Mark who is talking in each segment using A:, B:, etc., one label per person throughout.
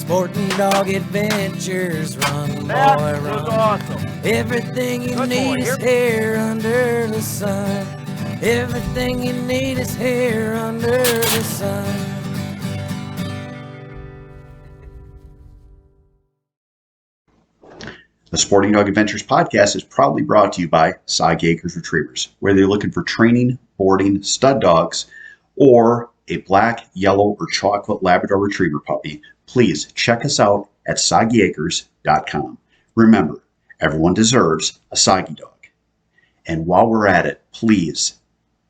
A: Sporting Dog Adventures, run, boy, run.
B: Awesome.
A: Everything you need is here under the sun. Everything you need is here under the sun.
C: The Sporting Dog Adventures podcast is proudly brought to you by Soggy Acres Retrievers. Whether you're looking for training, boarding, stud dogs, or a black, yellow, or chocolate Labrador Retriever puppy, please check us out at soggyacres.com. Remember, everyone deserves a soggy dog. And while we're at it, please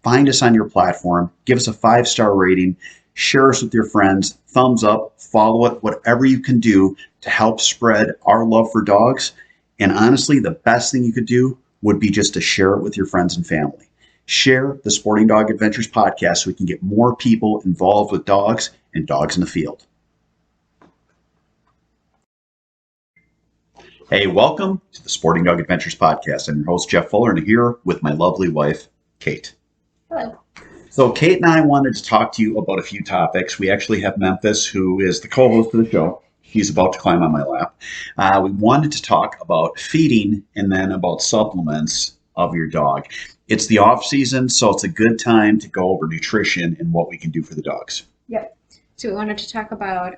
C: find us on your platform, give us a 5-star rating, share us with your friends, thumbs up, follow it, whatever you can do to help spread our love for dogs. And honestly, the best thing you could do would be just to share it with your friends and family. Share the Sporting Dog Adventures podcast so we can get more people involved with dogs and dogs in the field. Hey, welcome to the Sporting Dog Adventures podcast. I'm your host, Jeff Fuller, and I'm here with my lovely wife, Kate.
D: Hello.
C: So Kate and I wanted to talk to you about a few topics. We actually have Memphis, who is the co-host of the show. He's about to climb on my lap. We wanted to talk about feeding and then about supplements of your dog. It's the off season, so it's a good time to go over nutrition and what we can do for the dogs.
D: Yep. So we wanted to talk about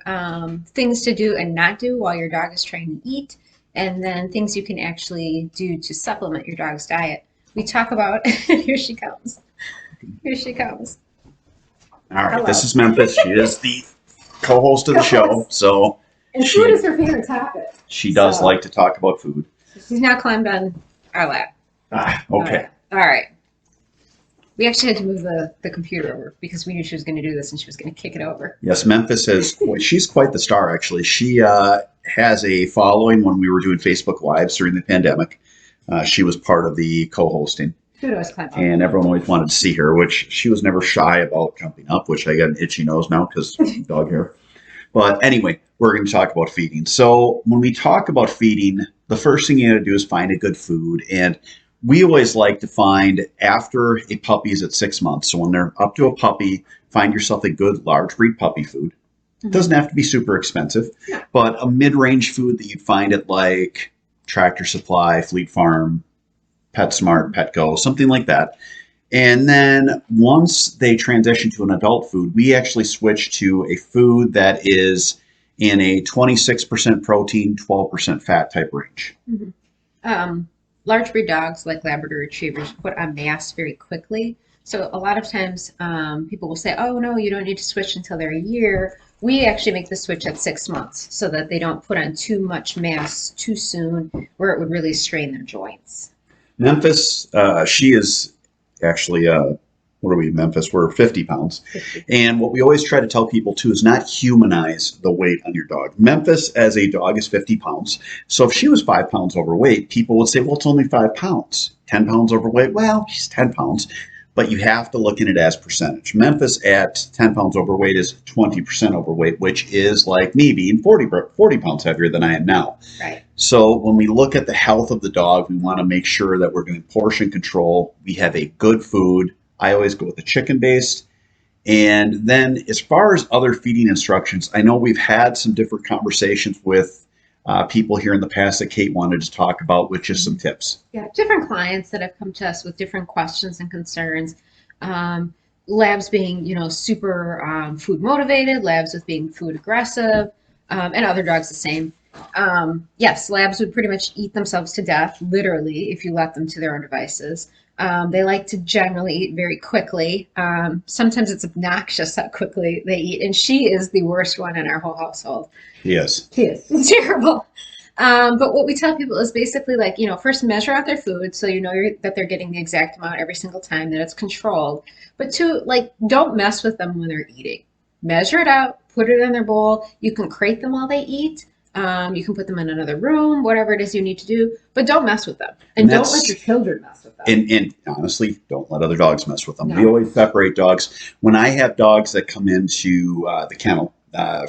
D: things to do and not do while your dog is trying to eat, and then things you can actually do to supplement your dog's diet. We talk about, here she comes. Here she comes.
C: All right,
D: Hello.
C: This is Memphis. She is the co-host of the show, so
D: And food is her favorite topic.
C: she does like to talk about food.
D: She's now climbed on our lap.
C: Okay.
D: All right. We actually had to move the computer over because we knew she was going to do this and she was going to kick it over.
C: Yes, Memphis she's quite the star, actually. She has a following when we were doing Facebook Lives during the pandemic. She was part of the co-hosting.
D: She would always climb up.
C: And everyone always wanted to see her, which she was never shy about jumping up, which I got an itchy nose now because dog hair. But anyway, we're going to talk about feeding. So when we talk about feeding, the first thing you got to do is find a good food. And we always like to find after a puppy is at 6 months. So when they're up to a puppy, find yourself a good large breed puppy food. It doesn't have to be super expensive, but a mid-range food that you'd find at like Tractor Supply, Fleet Farm, PetSmart, Petco, something like that. And then once they transition to an adult food, we actually switch to a food that is in a 26% protein, 12% fat type range.
D: Mm-hmm. Large breed dogs like Labrador Retrievers put on mass very quickly. So a lot of times people will say, oh, no, you don't need to switch until they're a year. We actually make the switch at 6 months so that they don't put on too much mass too soon where it would really strain their joints.
C: Memphis, she is actually, what are we, Memphis? We're 50 pounds.
D: 50.
C: And what we always try to tell people, too, is not humanize the weight on your dog. Memphis, as a dog, is 50 pounds. So if she was 5 pounds overweight, people would say, well, it's only 5 pounds. 10 pounds overweight? Well, she's 10 pounds. But you have to look at it as percentage. Memphis at 10 pounds overweight is 20% overweight, which is like me being 40 pounds heavier than I am now.
D: Right.
C: So when we look at the health of the dog, we want to make sure that we're doing portion control. We have a good food. I always go with the chicken-based. And then as far as other feeding instructions, I know we've had some different conversations with people here in the past that Kate wanted to talk about with just some tips.
D: Yeah, different clients that have come to us with different questions and concerns. Labs being, super food motivated, labs with being food aggressive, and other dogs the same. Yes, labs would pretty much eat themselves to death, literally, if you left them to their own devices. They like to generally eat very quickly. Sometimes it's obnoxious how quickly they eat, and she is the worst one in our whole household.
C: Yes.
D: She is. It's terrible. But what we tell people is basically like, first measure out their food so that they're getting the exact amount every single time, that it's controlled. But two, don't mess with them when they're eating. Measure it out, put it in their bowl. You can crate them while they eat. You can put them in another room, whatever it is you need to do, but don't mess with them. And don't let your children mess with them.
C: And honestly, don't let other dogs mess with them.
D: No.
C: We always separate dogs. When I have dogs that come into the kennel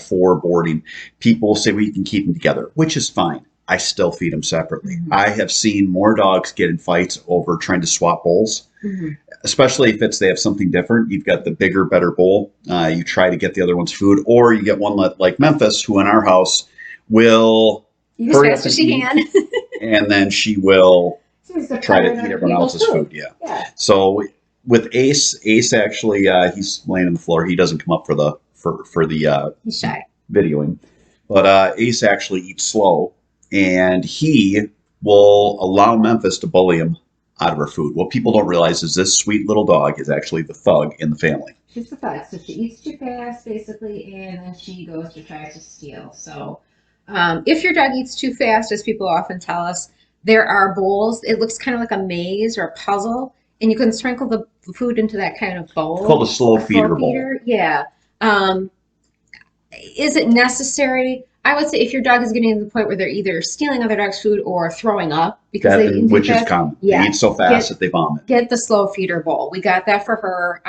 C: for boarding, people say, well, you can keep them together, which is fine. I still feed them separately. I have seen more dogs get in fights over trying to swap bowls, especially if they have something different. You've got the bigger, better bowl. You try to get the other one's food, or you get one like Memphis, who in our house will
D: eat as fast as she can.
C: And then she will try to eat everyone else's food. Yeah. So with Ace actually, he's laying on the floor. He doesn't come up for the
D: he's shy
C: videoing, but Ace actually eats slow, and he will allow Memphis to bully him out of her food. What people don't realize is this sweet little dog is actually the thug in the family.
D: She's the thug. So she eats too fast, basically, and then she goes to try to steal. So if your dog eats too fast, as people often tell us, there are bowls. It looks kind of like a maze or a puzzle, and you can sprinkle the food into that kind of bowl.
C: It's called a slow feeder bowl.
D: Yeah. Is it necessary? I would say if your dog is getting to the point where they're either stealing other dogs' food or throwing up because they eat
C: which is common. They eat so fast that they vomit.
D: Get the slow feeder bowl. We got that for her,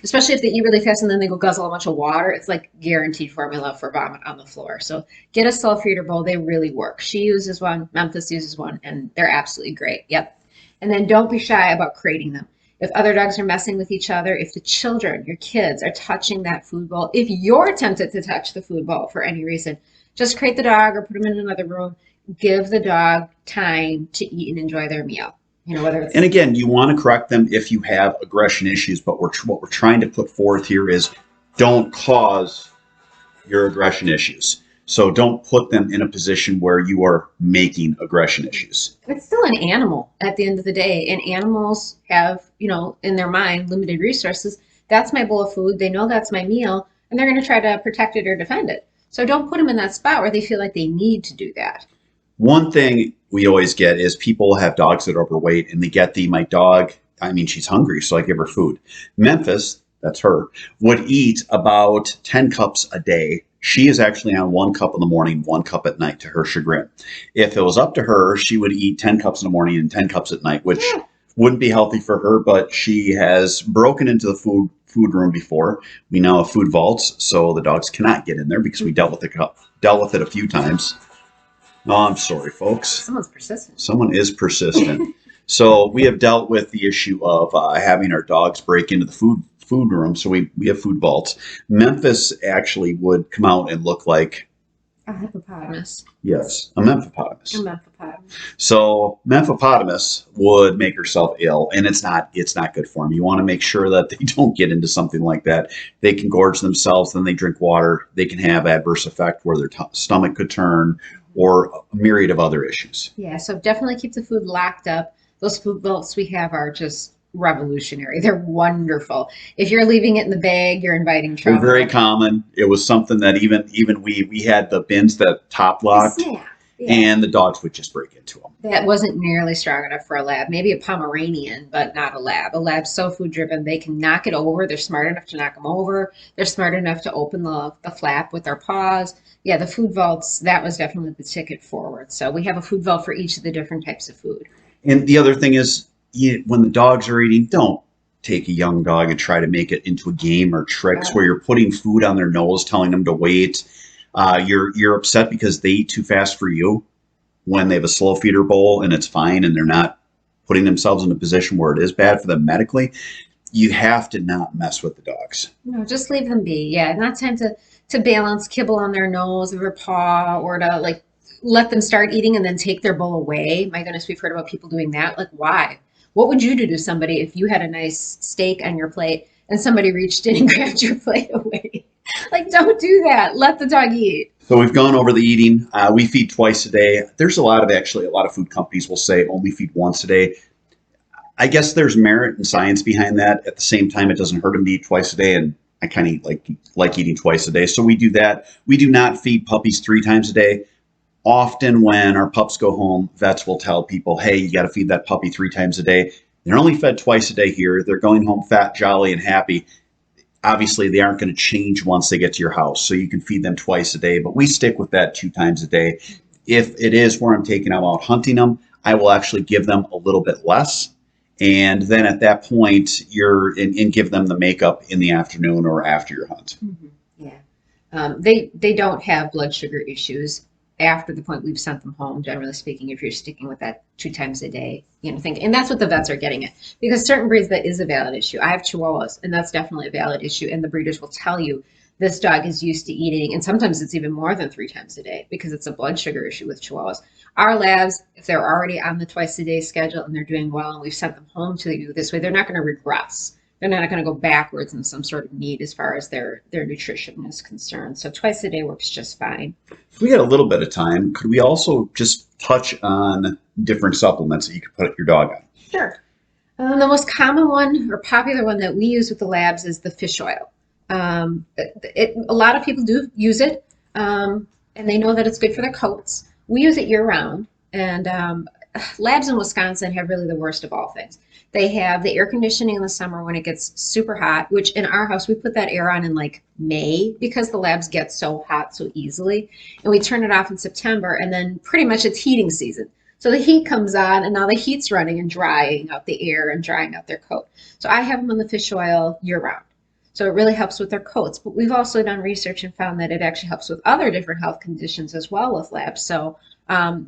D: especially if they eat really fast and then they go guzzle a bunch of water. It's like guaranteed formula for vomit on the floor. So get a slow feeder bowl. They really work. She uses one. Memphis uses one, and they're absolutely great. Yep. And then don't be shy about crating them. If other dogs are messing with each other, if the children, your kids, are touching that food bowl, if you're tempted to touch the food bowl for any reason, just crate the dog or put them in another room. Give the dog time to eat and enjoy their meal. You know, whether it's...
C: And again, you want to correct them if you have aggression issues, but what we're trying to put forth here is don't cause your aggression issues. So don't put them in a position where you are making aggression issues.
D: It's still an animal at the end of the day, and animals have, you know, in their mind, limited resources. That's my bowl of food. They know that's my meal, and they're going to try to protect it or defend it. So don't put them in that spot where they feel like they need to do that.
C: One thing we always get is people have dogs that are overweight, and they get my dog, she's hungry, so I give her food. Memphis, that's her, would eat about 10 cups a day. She is actually on 1 cup in the morning, 1 cup at night, to her chagrin. If it was up to her, she would eat 10 cups in the morning and 10 cups at night, which wouldn't be healthy for her, but she has broken into the food room before. We now have food vaults, so the dogs cannot get in there because we dealt with it a few times. Oh, I'm sorry, folks.
D: Someone's persistent.
C: Someone is persistent. So we have dealt with the issue of having our dogs break into the food room, so we have food vaults. Memphis actually would come out and look like
D: a hippopotamus.
C: Yes, a Memphipotamus.
D: A Memphipotamus.
C: So Memphipotamus would make herself ill, and it's not good for them. You want to make sure that they don't get into something like that. They can gorge themselves, then they drink water. They can have adverse effect where their stomach could turn, or a myriad of other issues.
D: Yeah, so definitely keep the food locked up. Those food vaults we have are just revolutionary. They're wonderful. If you're leaving it in the bag, you're inviting trouble.
C: They're very common. It was something that even we had the bins that top locked, and the dogs would just break into them.
D: That wasn't nearly strong enough for a lab. Maybe a Pomeranian, but not a lab. A lab's so food driven, they can knock it over. They're smart enough to knock them over. They're smart enough to open the flap with their paws. Yeah, the food vaults, that was definitely the ticket forward. So we have a food vault for each of the different types of food.
C: And the other thing is, when the dogs are eating, don't take a young dog and try to make it into a game or tricks where you're putting food on their nose, telling them to wait. You're upset because they eat too fast for you when they have a slow feeder bowl and it's fine and they're not putting themselves in a position where it is bad for them medically. You have to not mess with the dogs.
D: No, just leave them be. Yeah, not time to balance kibble on their nose or their paw, or to let them start eating and then take their bowl away. My goodness, we've heard about people doing that. Like, why? What would you do to somebody if you had a nice steak on your plate and somebody reached in and grabbed your plate away? Like, don't do that. Let the dog eat.
C: So we've gone over the eating. We feed twice a day. There's a lot of food companies will say only feed once a day. I guess there's merit and science behind that. At the same time, it doesn't hurt them to eat twice a day, and I kind of like eating twice a day. So we do that. We do not feed puppies 3 times a day. Often when our pups go home, vets will tell people, hey, you got to feed that puppy 3 times a day. They're only fed twice a day here. They're going home fat, jolly, and happy. Obviously, they aren't going to change once they get to your house, so you can feed them twice a day, but we stick with that 2 times a day. If it is where I'm taking them out hunting them, I will actually give them a little bit less, and then at that point, and give them the makeup in the afternoon or after your hunt.
D: Mm-hmm. Yeah. They don't have blood sugar issues. after the point we've sent them home, generally speaking, if you're sticking with that 2 times a day, thing. And that's what the vets are getting at. Because certain breeds, that is a valid issue. I have Chihuahuas, and that's definitely a valid issue. And the breeders will tell you this dog is used to eating, and sometimes it's even more than 3 times a day because it's a blood sugar issue with Chihuahuas. Our labs, if they're already on the twice-a-day schedule and they're doing well and we've sent them home to you this way, they're not going to regress. They're not going to go backwards in some sort of need as far as their nutrition is concerned. So twice a day works just fine.
C: If we got a little bit of time, could we also just touch on different supplements that you could put your dog on?
D: Sure. The most common one or popular one that we use with the labs is the fish oil. A lot of people do use it, and they know that it's good for their coats. We use it year round, and labs in Wisconsin have really the worst of all things. They have the air conditioning in the summer when it gets super hot, which in our house, we put that air on in like May because the labs get so hot so easily. And we turn it off in September, and then pretty much it's heating season. So the heat comes on, and now the heat's running and drying out the air and drying out their coat. So I have them on the fish oil year round. So it really helps with their coats. But we've also done research and found that it actually helps with other different health conditions as well with labs. So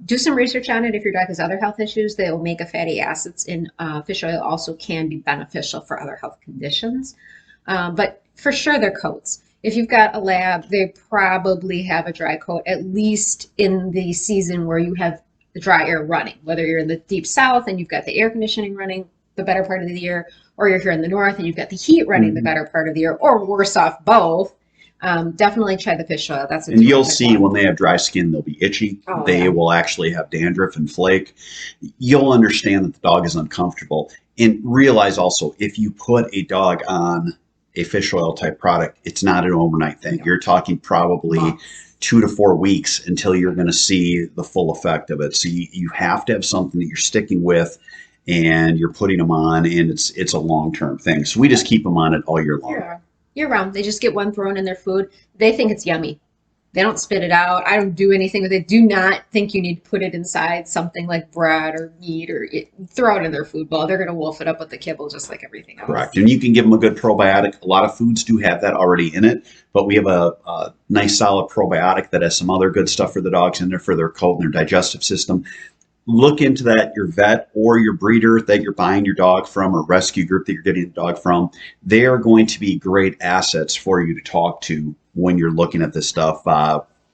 D: do some research on it. If your dog has other health issues, the omega fatty acids in fish oil also can be beneficial for other health conditions. But for sure, their coats. If you've got a lab, they probably have a dry coat, at least in the season where you have the dry air running, whether you're in the deep south and you've got the air conditioning running the better part of the year, or you're here in the north and you've got the heat running the better part of the year, or worse off, both. Definitely try the fish oil.
C: And you'll see when they have dry skin, they'll be itchy. They will actually have dandruff and flake. You'll understand that the dog is uncomfortable. And realize also, if you put a dog on a fish oil type product, it's not an overnight thing. You're talking probably 2 to 4 weeks until you're going to see the full effect of it. So you have to have something that you're sticking with and you're putting them on, and it's a long-term thing. So we just keep them on it all year long.
D: Yeah. Year round. They just get one thrown in their food. They think it's yummy. They don't spit it out. I don't do anything with it. Do not think you need to put it inside something like bread or meat or throw it in their food bowl. They're going to wolf it up with the kibble just like everything else.
C: Correct. And you can give them a good probiotic. A lot of foods do have that already in it, but we have a nice solid probiotic that has some other good stuff for the dogs in there for their coat and their digestive system. Look into that. Your vet or your breeder that you're buying your dog from, or rescue group that you're getting the dog from, they are going to be great assets for you to talk to when you're looking at this stuff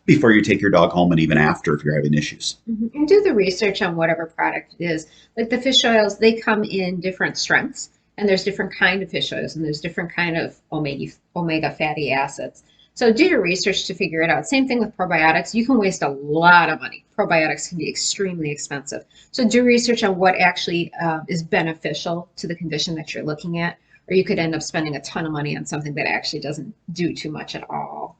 C: before you take your dog home and even after if you're having issues.
D: And do the research on whatever product it is. Like the fish oils, they come in different strengths, and there's different kind of fish oils, and there's different kind of omega fatty acids. So do your research to figure it out. Same thing with probiotics. You can waste a lot of money. Probiotics can be extremely expensive. So do research on what actually is beneficial to the condition that you're looking at, or you could end up spending a ton of money on something that actually doesn't do too much at all.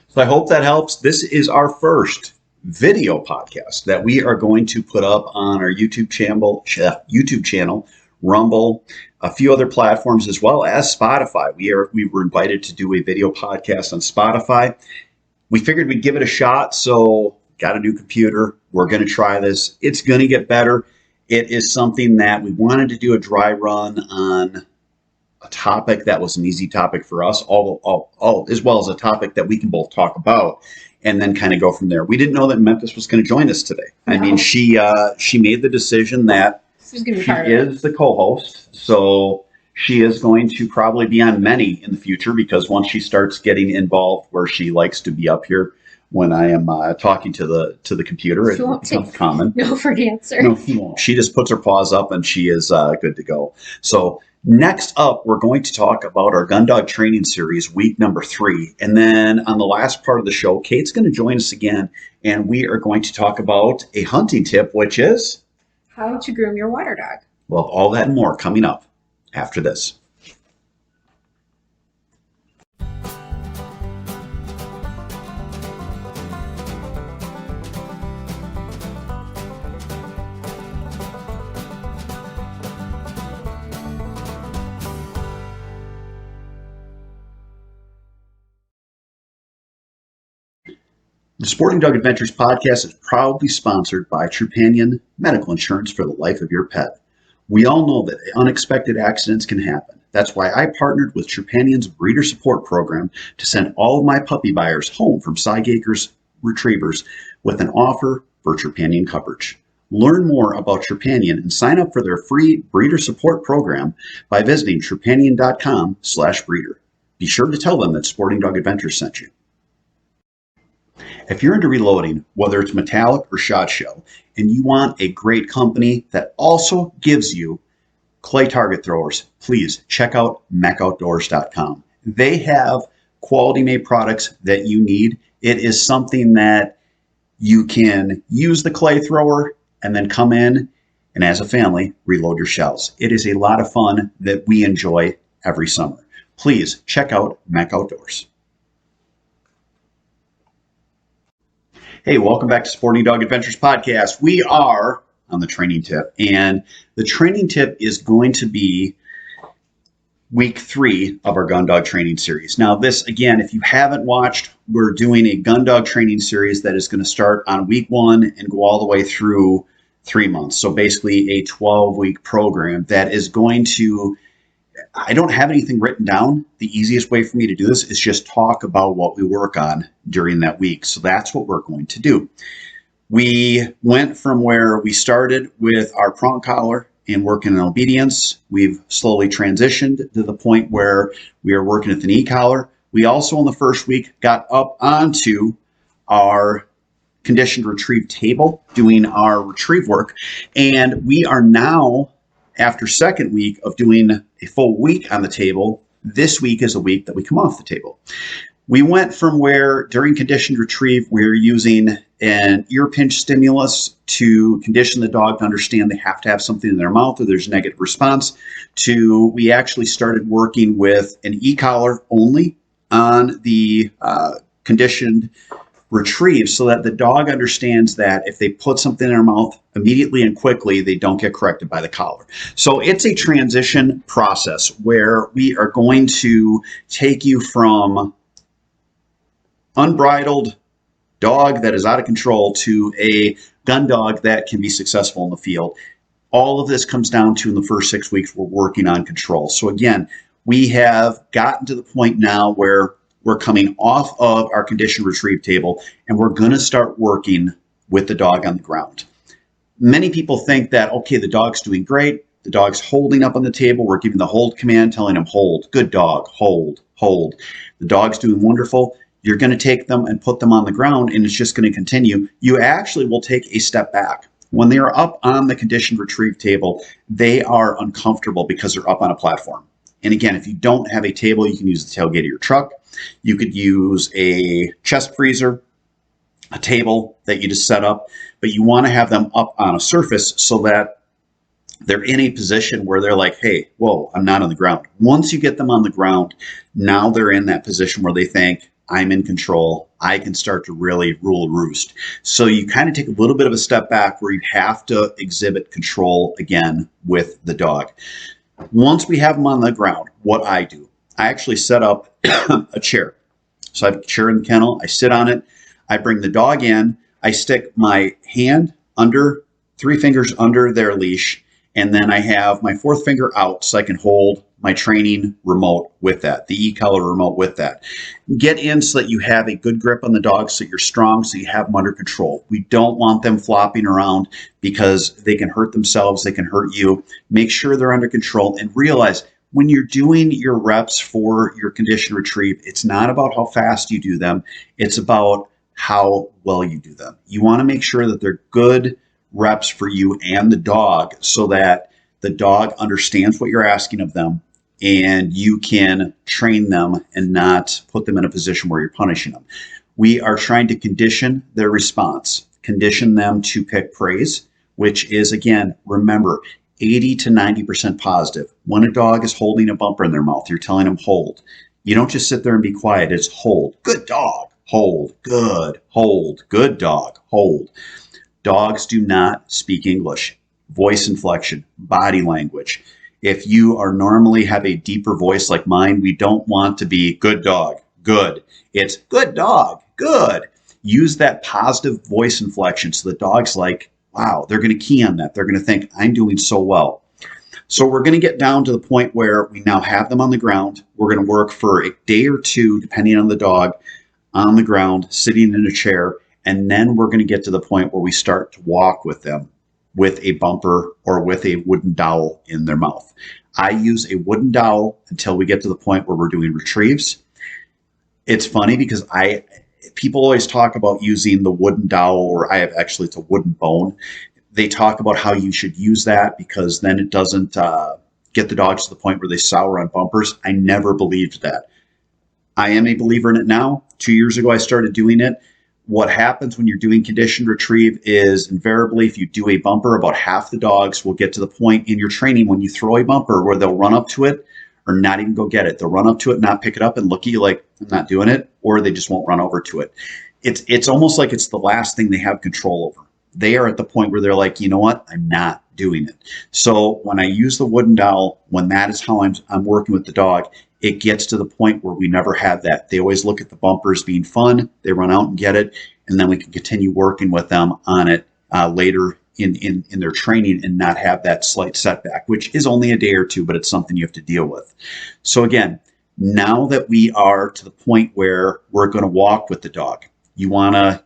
C: So I hope that helps. This is our first video podcast that we are going to put up on our YouTube channel, Rumble, a few other platforms, as well as Spotify. We were invited to do a video podcast on Spotify. We figured we'd give it a shot, so got a new computer. We're going to try this. It's going to get better. It is something that we wanted to do a dry run on, a topic that was an easy topic for us, all as well as a topic that we can both talk about, and then kind of go from there. We didn't know that Memphis was going to join us today. No. I mean, she made the decision that she is the co-host, so she is going to probably be on many in the future, because once she starts getting involved where she likes to be up here when I am talking to the computer, it becomes common.
D: No for an answer.
C: No, she won't. She just puts her paws up and she is good to go. So next up, we're going to talk about our Gundog training series, week number 3. And then on the last part of the show, Kate's going to join us again, and we are going to talk about a hunting tip, which is
D: how to groom your water dog.
C: Well, all that and more coming up after this. The Sporting Dog Adventures podcast is proudly sponsored by Trupanion Medical Insurance for the life of your pet. We all know that unexpected accidents can happen. That's why I partnered with Trupanion's Breeder Support Program to send all of my puppy buyers home from Sygacres retrievers with an offer for Trepanion coverage. Learn more about Trepanion and sign up for their free breeder support program by visiting trepanion.com/breeder. Be sure to tell them that Sporting Dog Adventures sent you. If you're into reloading, whether it's metallic or shot shell, and you want a great company that also gives you clay target throwers, please check out mechoutdoors.com. They have quality made products that you need. It is something that you can use the clay thrower and then come in and as a family reload your shells. It is a lot of fun that we enjoy every summer. Please check out Mech Outdoors. Hey, welcome back to Sporting Dog Adventures Podcast. We are on the training tip, and the training tip is going to be week 3 of our Gundog training series. Now this, again, if you haven't watched, we're doing a Gundog training series that is going to start on week 1 and go all the way through 3 months. So basically a 12-week program that is going to, I don't have anything written down. The easiest way for me to do this is just talk about what we work on during that week. So that's what we're going to do. We went from where we started with our prong collar and working in obedience. We've slowly transitioned to the point where we are working with an e-collar. We also in the first week got up onto our conditioned retrieve table doing our retrieve work. And we are now, after second week of doing a full week on the table, this week is a week that we come off the table. We went from where during conditioned retrieve, we're using an ear pinch stimulus to condition the dog to understand they have to have something in their mouth or there's a negative response, to we actually started working with an e-collar only on the conditioned retrieve so that the dog understands that if they put something in their mouth immediately and quickly, they don't get corrected by the collar. So it's a transition process where we are going to take you from unbridled dog that is out of control to a gun dog that can be successful in the field. All of this comes down to in the first 6 weeks, we're working on control. So again, we have gotten to the point now where we're coming off of our conditioned retrieve table and we're going to start working with the dog on the ground. Many people think that, okay, the dog's doing great. The dog's holding up on the table. We're giving the hold command, telling him hold, good dog, hold, hold. The dog's doing wonderful. You're going to take them and put them on the ground and it's just going to continue. You actually will take a step back. When they are up on the conditioned retrieve table, they are uncomfortable because they're up on a platform. And again, if you don't have a table, you can use the tailgate of your truck. You could use a chest freezer, a table that you just set up, but you want to have them up on a surface so that they're in a position where they're like, hey, whoa, I'm not on the ground. Once you get them on the ground, now they're in that position where they think, I'm in control. I can start to really rule the roost. So you kind of take a little bit of a step back where you have to exhibit control again with the dog. Once we have them on the ground, what I do, I actually set up a chair. So I have a chair in the kennel. I sit on it. I bring the dog in. I stick my hand under, 3 fingers under their leash. And then I have my 4th finger out so I can hold my training remote with that, the e-collar remote with that. Get in so that you have a good grip on the dog so you're strong, so you have them under control. We don't want them flopping around because they can hurt themselves, they can hurt you. Make sure they're under control and realize when you're doing your reps for your conditioned retrieve, it's not about how fast you do them, it's about how well you do them. You want to make sure that they're good reps for you and the dog so that the dog understands what you're asking of them and you can train them and not put them in a position where you're punishing them. We are trying to condition their response, condition them to pick praise, which is, again, remember, 80 to 90% positive. When a dog is holding a bumper in their mouth, you're telling them hold. You don't just sit there and be quiet. It's hold, good dog, hold, good dog, hold. Dogs do not speak English. Voice inflection, body language. If you are normally have a deeper voice like mine, we don't want to be good dog, good. It's good dog, good. Use that positive voice inflection so the dog's like, wow, they're going to key on that. They're going to think, I'm doing so well. So we're going to get down to the point where we now have them on the ground. We're going to work for a day or two, depending on the dog, on the ground, sitting in a chair. And then we're going to get to the point where we start to walk with them with a bumper or with a wooden dowel in their mouth. I use a wooden dowel until we get to the point where we're doing retrieves. It's funny because people always talk about using the wooden dowel, or it's a wooden bone. They talk about how you should use that because then it doesn't get the dogs to the point where they sour on bumpers. I never believed that. I am a believer in it now. 2 years ago, I started doing it. What happens when you're doing conditioned retrieve is invariably if you do a bumper, about half the dogs will get to the point in your training when you throw a bumper where they'll run up to it or not even go get it. They'll run up to it, not pick it up, and look at you like, I'm not doing it, or they just won't run over to it. It's almost like it's the last thing they have control over. They are at the point where they're like, you know what, I'm not doing it. So when I use the wooden dowel, when that is how I'm working with the dog, it gets to the point where we never have that. They always look at the bumpers being fun. They run out and get it, and then we can continue working with them on it later in their training and not have that slight setback, which is only a day or two, but it's something you have to deal with. So again, now that we are to the point where we're going to walk with the dog, you want to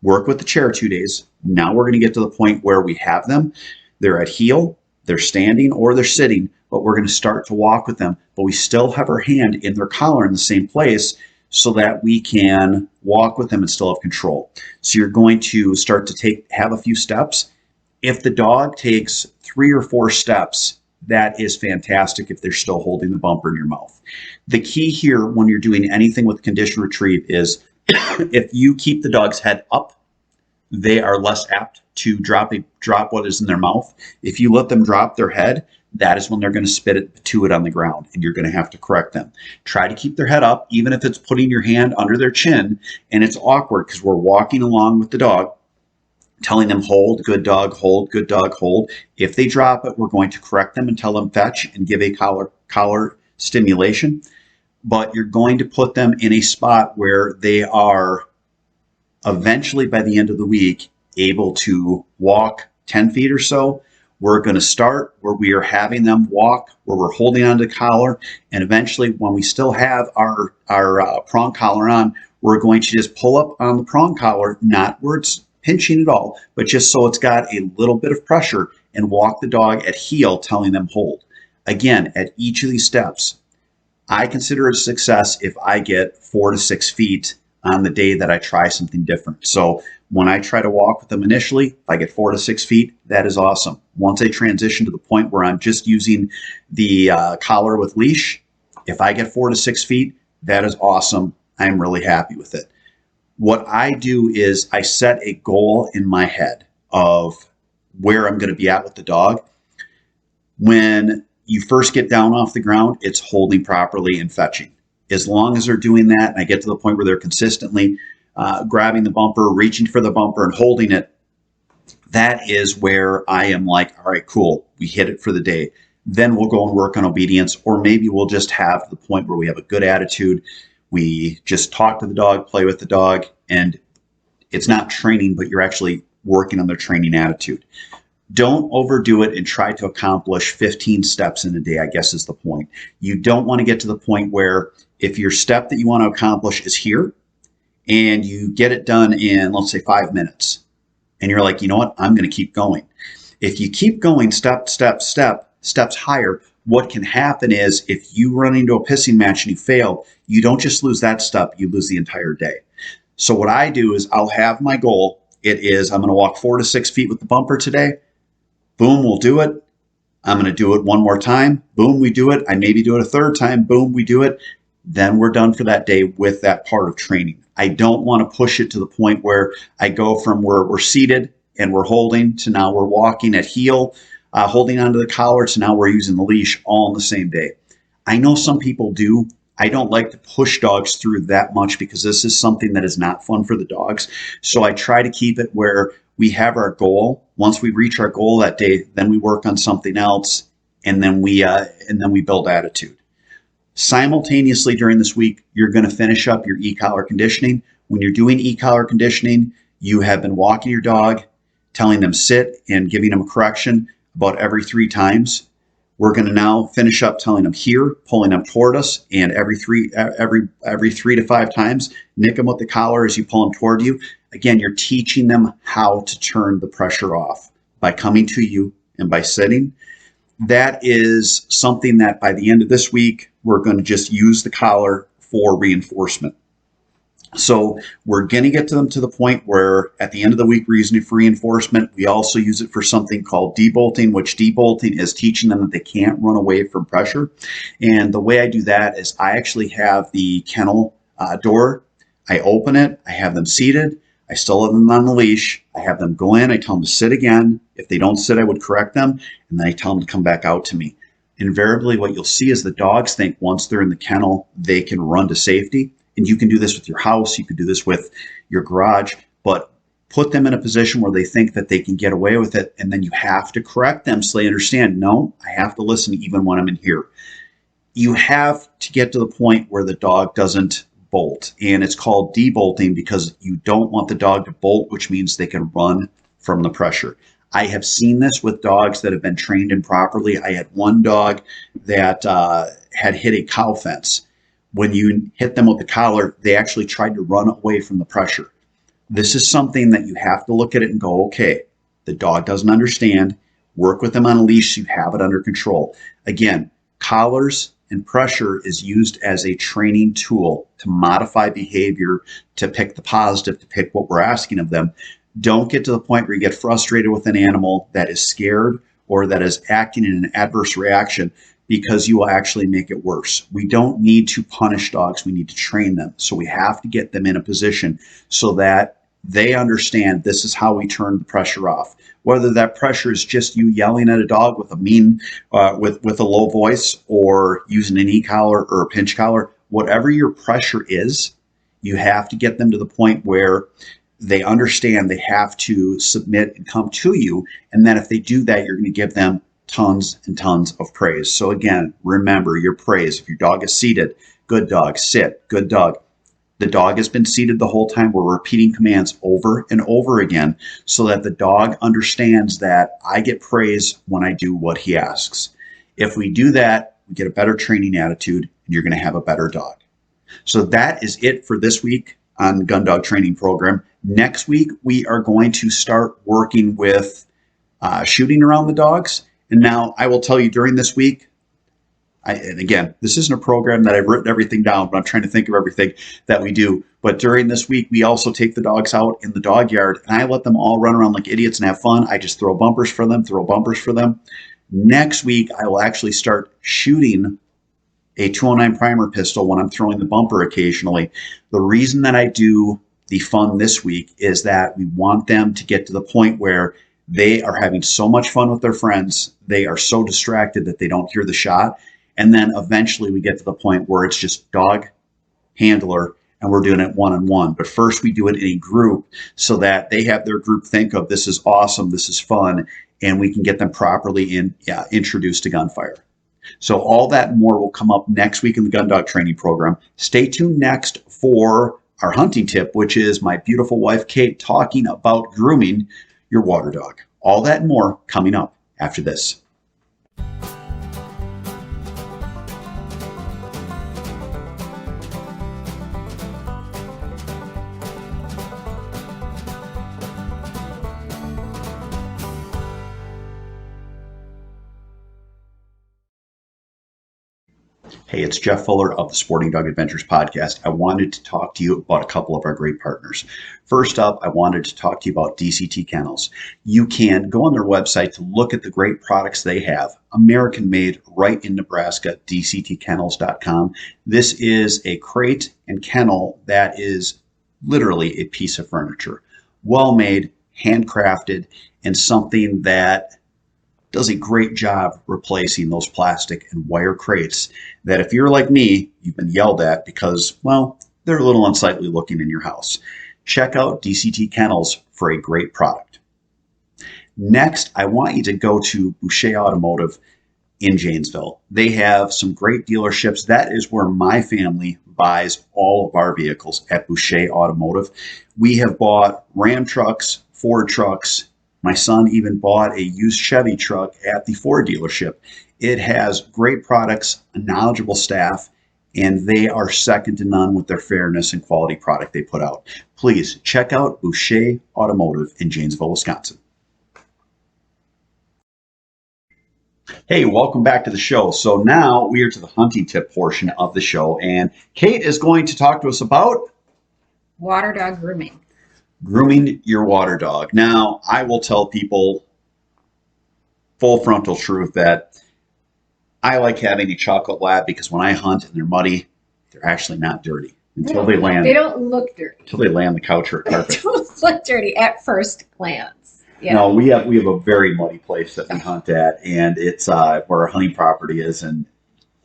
C: work with the chair 2 days. Now we're going to get to the point where we have them. They're at heel, they're standing, or they're sitting, but we're going to start to walk with them. But we still have our hand in their collar in the same place so that we can walk with them and still have control. So you're going to start to have a few steps. If the dog takes 3 or 4 steps, that is fantastic if they're still holding the bumper in your mouth. The key here when you're doing anything with conditioned retrieve is if you keep the dog's head up, they are less apt to drop what is in their mouth. If you let them drop their head, that is when they're going to spit it to it on the ground, and you're going to have to correct them. Try to keep their head up, even if it's putting your hand under their chin, and it's awkward because we're walking along with the dog, telling them hold, good dog, hold, good dog, hold. If they drop it, we're going to correct them and tell them fetch and give a collar stimulation. But you're going to put them in a spot where they are eventually, by the end of the week, able to walk 10 feet or so. We're going to start where we are having them walk, where we're holding onto the collar, and eventually when we still have our prong collar on, we're going to just pull up on the prong collar, not where it's pinching at all, but just so it's got a little bit of pressure, and walk the dog at heel, telling them hold. Again, at each of these steps, I consider it a success if I get 4 to 6 feet on the day that I try something different. So when I try to walk with them initially, if I get 4 to 6 feet, that is awesome. Once I transition to the point where I'm just using the collar with leash, if I get 4 to 6 feet, that is awesome. I'm really happy with it. What I do is I set a goal in my head of where I'm going to be at with the dog. When you first get down off the ground, it's holding properly and fetching. As long as they're doing that, and I get to the point where they're consistently grabbing the bumper, reaching for the bumper, and holding it, that is where I am like, all right, cool, we hit it for the day. Then we'll go and work on obedience, or maybe we'll just have the point where we have a good attitude. We just talk to the dog, play with the dog, and it's not training, but you're actually working on their training attitude. Don't overdo it and try to accomplish 15 steps in a day, I guess is the point. You don't want to get to the point where if your step that you want to accomplish is here and you get it done in, let's say, 5 minutes, and you're like, you know what, I'm going to keep going. If you keep going steps higher, what can happen is if you run into a pissing match and you fail, you don't just lose that step, you lose the entire day. So what I do is I'll have my goal. It is I'm going to walk 4 to 6 feet with the bumper today. Boom, we'll do it. I'm going to do it one more time. Boom, we do it. I maybe do it a third time. Boom, we do it. Then we're done for that day with that part of training. I don't want to push it to the point where I go from where we're seated and we're holding to now we're walking at heel, holding onto the collar to now we're using the leash all in the same day. I know some people do. I don't like to push dogs through that much because this is something that is not fun for the dogs. So I try to keep it where we have our goal. Once we reach our goal that day, then we work on something else, and then we build attitude. Simultaneously during this week, you're going to finish up your e-collar conditioning. When you're doing e-collar conditioning, you have been walking your dog, telling them sit and giving them a correction about every 3 times. We're going to now finish up telling them here, pulling them toward us, and every 3 to 5 times, nick them with the collar as you pull them toward you. Again, you're teaching them how to turn the pressure off by coming to you and by sitting. That is something that by the end of this week, we're going to just use the collar for reinforcement. So we're going to get to them to the point where at the end of the week, we're using it for reinforcement. We also use it for something called debolting, which debolting is teaching them that they can't run away from pressure. And the way I do that is I actually have the kennel door. I open it. I have them seated. I still have them on the leash. I have them go in. I tell them to sit again. If they don't sit, I would correct them. And then I tell them to come back out to me. Invariably, what you'll see is the dogs think once they're in the kennel, they can run to safety. And you can do this with your house, you can do this with your garage, but put them in a position where they think that they can get away with it. And then you have to correct them so they understand, no, I have to listen even when I'm in here. You have to get to the point where the dog doesn't bolt. And it's called debolting because you don't want the dog to bolt, which means they can run from the pressure. I have seen this with dogs that have been trained improperly. I had one dog that had hit a cow fence. When you hit them with the collar, they actually tried to run away from the pressure. This is something that you have to look at it and go, okay, the dog doesn't understand. Work with them on a leash so you have it under control. Again, collars and pressure is used as a training tool to modify behavior, to pick the positive, to pick what we're asking of them. Don't get to the point where you get frustrated with an animal that is scared or that is acting in an adverse reaction, because you will actually make it worse. We don't need to punish dogs. We need to train them. So we have to get them in a position so that they understand this is how we turn the pressure off. Whether that pressure is just you yelling at a dog with a with a low voice, or using an e-collar or a pinch collar, whatever your pressure is, you have to get them to the point where they understand they have to submit and come to you. And then if they do that, you're going to give them tons and tons of praise. So again, remember your praise. If your dog is seated, good dog, sit, good dog. The dog has been seated the whole time. We're repeating commands over and over again so that the dog understands that I get praise when I do what he asks. If we do that, we get a better training attitude and you're going to have a better dog. So that is it for this week on the Gundog training program. Next week, we are going to start working with shooting around the dogs. And now I will tell you during this week, and again, this isn't a program that I've written everything down, but I'm trying to think of everything that we do. But during this week, we also take the dogs out in the dog yard and I let them all run around like idiots and have fun. I just throw bumpers for them. Next week, I will actually start shooting a 209 primer pistol when I'm throwing the bumper occasionally. The reason that I do the fun this week is that we want them to get to the point where they are having so much fun with their friends. They are so distracted that they don't hear the shot. And then eventually we get to the point where it's just dog, handler, and we're doing it one-on-one. But first we do it in a group so that they have their group think of this is awesome, this is fun, and we can get them properly introduced to gunfire. So all that and more will come up next week in the Gundog training program. Stay tuned next for our hunting tip, which is my beautiful wife, Kate, talking about grooming your water dog. All that and more coming up after this. Hey, it's Jeff Fuller of the Sporting Dog Adventures podcast. I wanted to talk to you about a couple of our great partners. First up, I wanted to talk to you about Dct Kennels. You can go on their website to look at the great products they have. American made, right in Nebraska, dctkennels.com. This is a crate and kennel that is literally a piece of furniture. Well made, handcrafted, and something that does a great job replacing those plastic and wire crates that, if you're like me, you've been yelled at because, well, they're a little unsightly looking in your house. Check out Dct Kennels for a great product. Next, I want you to go to Boucher Automotive in Janesville. They have some great dealerships. That is where my family buys all of our vehicles, at Boucher Automotive. We have bought Ram trucks, Ford trucks. My son even bought a used Chevy truck at the Ford dealership. It has great products, a knowledgeable staff, and they are second to none with their fairness and quality product they put out. Please check out Boucher Automotive in Janesville, Wisconsin. Hey, welcome back to the show. So now we are to the hunting tip portion of the show, and Kate is going to talk to us about
D: Water dog grooming.
C: grooming your water dog. Now, I will tell people full frontal truth that I like having a chocolate lab because when I hunt and they're muddy, they're actually not dirty until they land.
D: They don't look dirty.
C: Until they land the couch or carpet.
D: They don't look dirty at first glance. Yeah.
C: No, we have a very muddy place that we hunt at, and it's where our hunting property is, and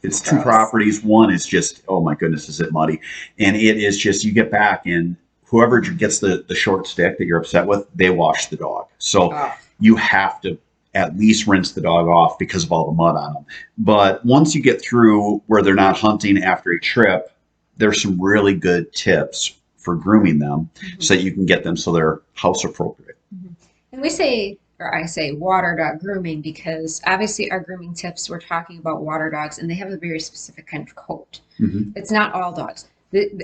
C: it's two properties. One is just, oh my goodness, is it muddy? And it is just, you get back and whoever gets the short stick that you're upset with, they wash the dog. So you have to at least rinse the dog off because of all the mud on them. But once you get through where they're not hunting after a trip, there's some really good tips for grooming them so that you can get them so they're house appropriate.
D: And we say, or I say, water dog grooming because obviously our grooming tips, we're talking about water dogs and they have a very specific kind of coat. It's not all dogs.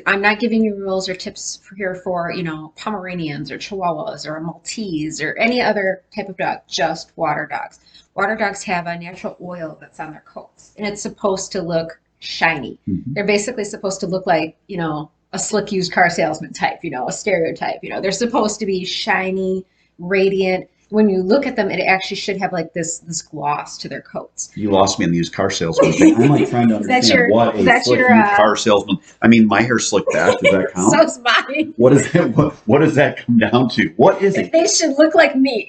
D: I'm not giving you rules or tips here for, Pomeranians or Chihuahuas or a Maltese or any other type of dog, just water dogs. Water dogs have a natural oil that's on their coats, and it's supposed to look shiny. They're basically supposed to look like, a slick used car salesman type, a stereotype. They're supposed to be shiny, radiant. When you look at them, it actually should have like this gloss to their coats.
C: You lost me in the used car salesman thing. I'm like trying to understand what a slick used car salesman. I mean, my hair's slicked back. Does that count?
D: So's mine.
C: What is it? What does that come down to? What is it?
D: They should look like me.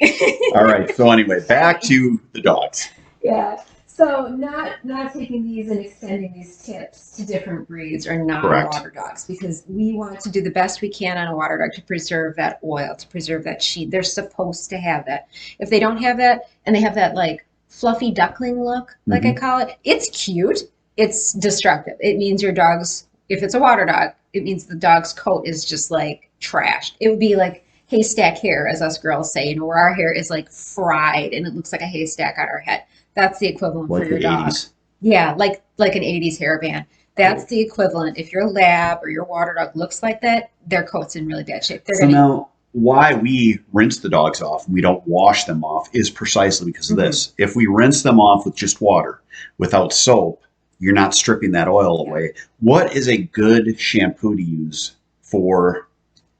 C: All right. So anyway, back to the dogs.
D: Yeah. So not taking these and extending these tips to different breeds or non-water dogs because we want to do the best we can on a water dog to preserve that oil, to preserve that sheen. They're supposed to have that. If they don't have that and they have that like fluffy duckling look, like I call it, it's cute. It's destructive. It means your dog's, if it's a water dog, it means the dog's coat is just like trashed. It would be like haystack hair, as us girls say, where our hair is like fried and it looks like a haystack on our head. That's the equivalent
C: like
D: for your dog.
C: 80s.
D: Yeah, like an 80s hairband. That's the equivalent. If your lab or your water dog looks like that, their coat's in really bad shape.
C: Now, why we rinse the dogs off and we don't wash them off is precisely because of this. If we rinse them off with just water, without soap, you're not stripping that oil away. What is a good shampoo to use for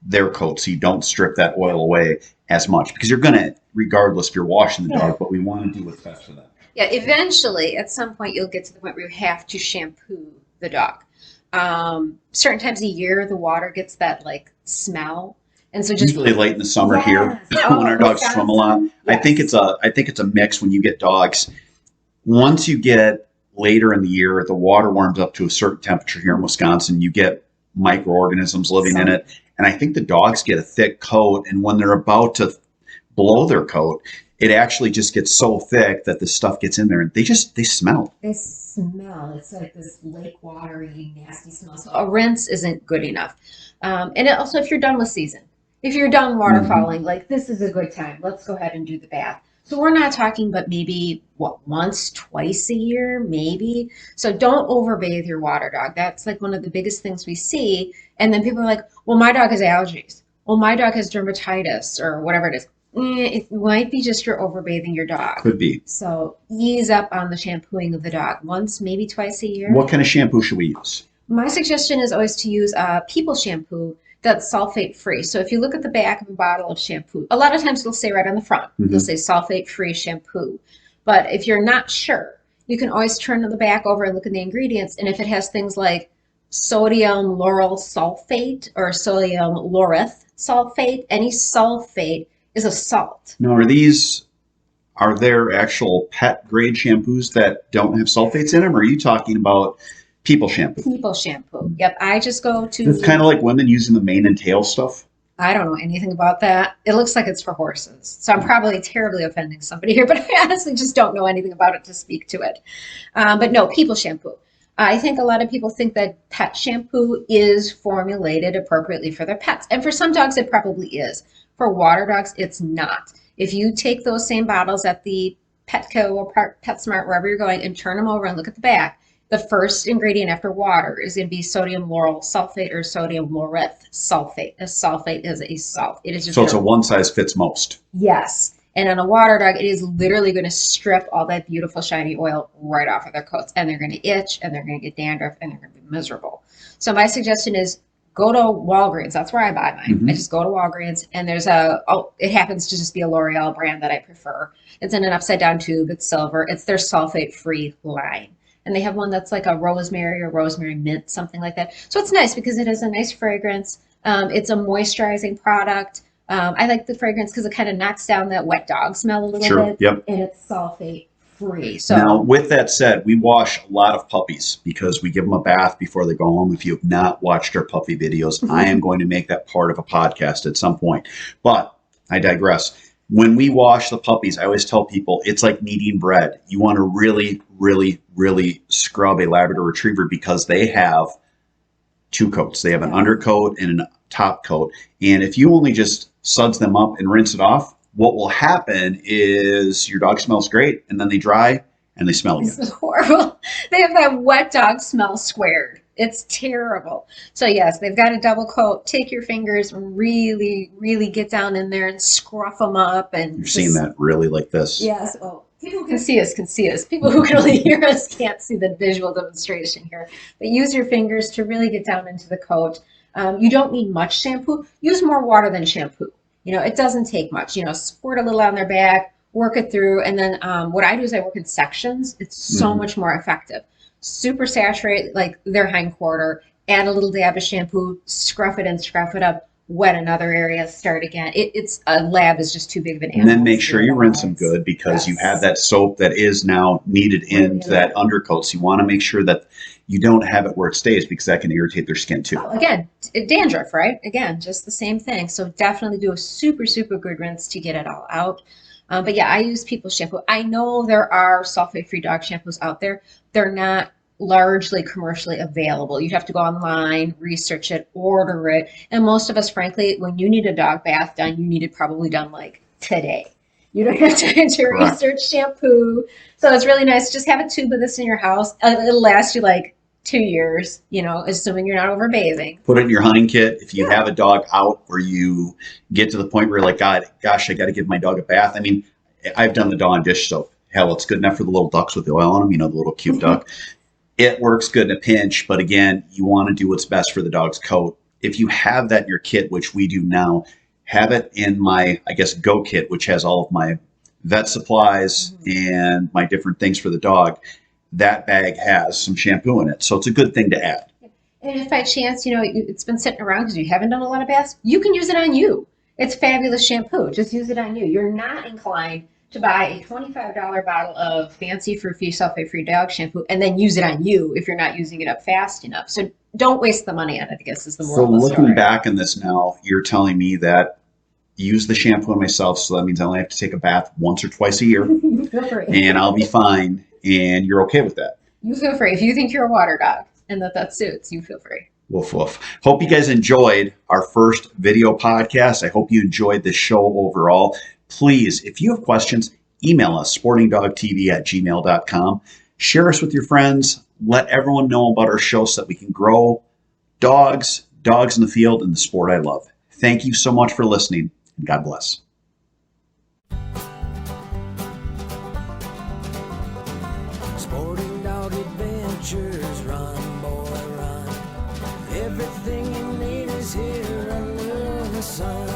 C: their coat so you don't strip that oil away as much? Because you're going to, regardless if you're washing the dog, but we want to do what's best for them.
D: Yeah, eventually, at some point, you'll get to the point where you have to shampoo the dog. Certain times a year, the water gets that like smell, and so just
C: usually late in the summer here when our dogs swim a lot. I think it's a mix when you get dogs. Once you get later in the year, the water warms up to a certain temperature here in Wisconsin. You get microorganisms living in it, and I think the dogs get a thick coat, and when they're about to blow their coat, it actually just gets so thick that the stuff gets in there and they smell.
D: They smell. It's like this lake watery, nasty smell. So a rinse isn't good enough. And also if you're done with season, if you're done waterfowling, like this is a good time. Let's go ahead and do the bath. So we're not talking, but maybe once, twice a year, maybe. So don't overbathe your water dog. That's like one of the biggest things we see. And then people are like, well, my dog has allergies. Well, my dog has dermatitis or whatever it is. It might be just you're overbathing your dog.
C: Could be.
D: So ease up on the shampooing of the dog once, maybe twice a year.
C: What kind of shampoo should we use?
D: My suggestion is always to use a people shampoo that's sulfate free. So if you look at the back of a bottle of shampoo, a lot of times it'll say right on the front, it'll say sulfate free shampoo. But if you're not sure, you can always turn to the back over and look at the ingredients. And if it has things like sodium lauryl sulfate or sodium laureth sulfate, any sulfate is a salt.
C: Now, are there actual pet grade shampoos that don't have sulfates in them? Or are you talking about people shampoo?
D: People shampoo. Yep. I just go to.
C: It's kind of like women using the mane and tail stuff.
D: I don't know anything about that. It looks like it's for horses. So I'm probably terribly offending somebody here, but I honestly just don't know anything about it to speak to it. But no, people shampoo. I think a lot of people think that pet shampoo is formulated appropriately for their pets. And for some dogs, it probably is. For water dogs, it's not. If you take those same bottles at the Petco or PetSmart, wherever you're going, and turn them over and look at the back, the first ingredient after water is going to be sodium lauryl sulfate or sodium laureth sulfate. A sulfate is a salt. It is just
C: So it's a one size fits most.
D: Yes. And on a water dog, it is literally going to strip all that beautiful shiny oil right off of their coats. And they're going to itch, and they're going to get dandruff, and they're going to be miserable. So my suggestion is go to Walgreens. That's where I buy mine.
C: Mm-hmm.
D: I just go to Walgreens, and there's it happens to just be a L'Oreal brand that I prefer. It's in an upside down tube. It's silver. It's their sulfate free line. And they have one that's like a rosemary or rosemary mint, something like that. So it's nice because it has a nice fragrance. It's a moisturizing product. I like the fragrance because it kind of knocks down that wet dog smell a little bit.
C: Yep.
D: And it's sulfate free. So
C: now, with that said, we wash a lot of puppies because we give them a bath before they go home. If you have not watched our puppy videos, I am going to make that part of a podcast at some point. But I digress. When we wash the puppies, I always tell people it's like kneading bread. You want to really, really, really scrub a Labrador Retriever because they have two coats. They have an undercoat and a top coat. And if you only just suds them up and rinse it off, what will happen is your dog smells great, and then they dry and they smell again.
D: It's horrible. They have that wet dog smell squared. It's terrible. So yes, they've got a double coat. Take your fingers and really, really get down in there and scruff them up. And
C: You're seeing that really like this.
D: Yes. Well, people who can see us can see us. People who can only hear us can't see the visual demonstration here. But use your fingers to really get down into the coat. You don't need much shampoo. Use more water than shampoo. You know, it doesn't take much. You know, squirt a little on their back, work it through. And then what I do is I work in sections. It's so much more effective. Super saturate like their hindquarter, add a little dab of shampoo, scruff it and scruff it up, wet another area, start again. It's a lab is just too big of an animal.
C: And then make sure you rinse them good because you have that soap that is now kneaded into that undercoat. So you want to make sure that you don't have it where it stays because that can irritate their skin too.
D: Again, dandruff, right? Again, just the same thing. So definitely do a super, super good rinse to get it all out. But yeah, I use People's shampoo. I know there are sulfate-free dog shampoos out there. They're not largely commercially available. You have to go online, research it, order it. And most of us, frankly, when you need a dog bath done, you need it probably done like today. You don't have time to research shampoo. So it's really nice. Just have a tube of this in your house. It'll last you like 2 years, you know, assuming you're not overbathing.
C: Put it in your hunting kit. If you have a dog out where you get to the point where you're like, gosh, I got to give my dog a bath. I mean, I've done the Dawn dish soap. Hell, it's good enough for the little ducks with the oil on them, you know, the little cute duck. It works good in a pinch, but again, you want to do what's best for the dog's coat. If you have that in your kit, which we do now, have it in my, I guess, Go kit, which has all of my vet supplies and my different things for the dog. That bag has some shampoo in it, so it's a good thing to add.
D: And if by chance, you know, it's been sitting around because you haven't done a lot of baths, you can use it on you. It's fabulous shampoo. Just use it on you. You're not inclined to buy a $25 bottle of fancy free sulfate-free dog shampoo and then use it on you if you're not using it up fast enough. So don't waste the money on it, I guess, is the moral of the story.
C: So looking back on this now, you're telling me that use the shampoo on myself, so that means I only have to take a bath once or twice a year,
D: Feel free.
C: and I'll be fine, and you're okay with that.
D: You feel free. If you think you're a water dog and that suits, you feel free.
C: Woof, woof. Hope you guys enjoyed our first video podcast. I hope you enjoyed the show overall. Please, if you have questions, email us, sportingdogtv@gmail.com. Share us with your friends. Let everyone know about our show so that we can grow dogs in the field, and the sport I love. Thank you so much for listening, and God bless.
A: Sporting dog adventures, run, boy, run. Everything you need is here under the sun.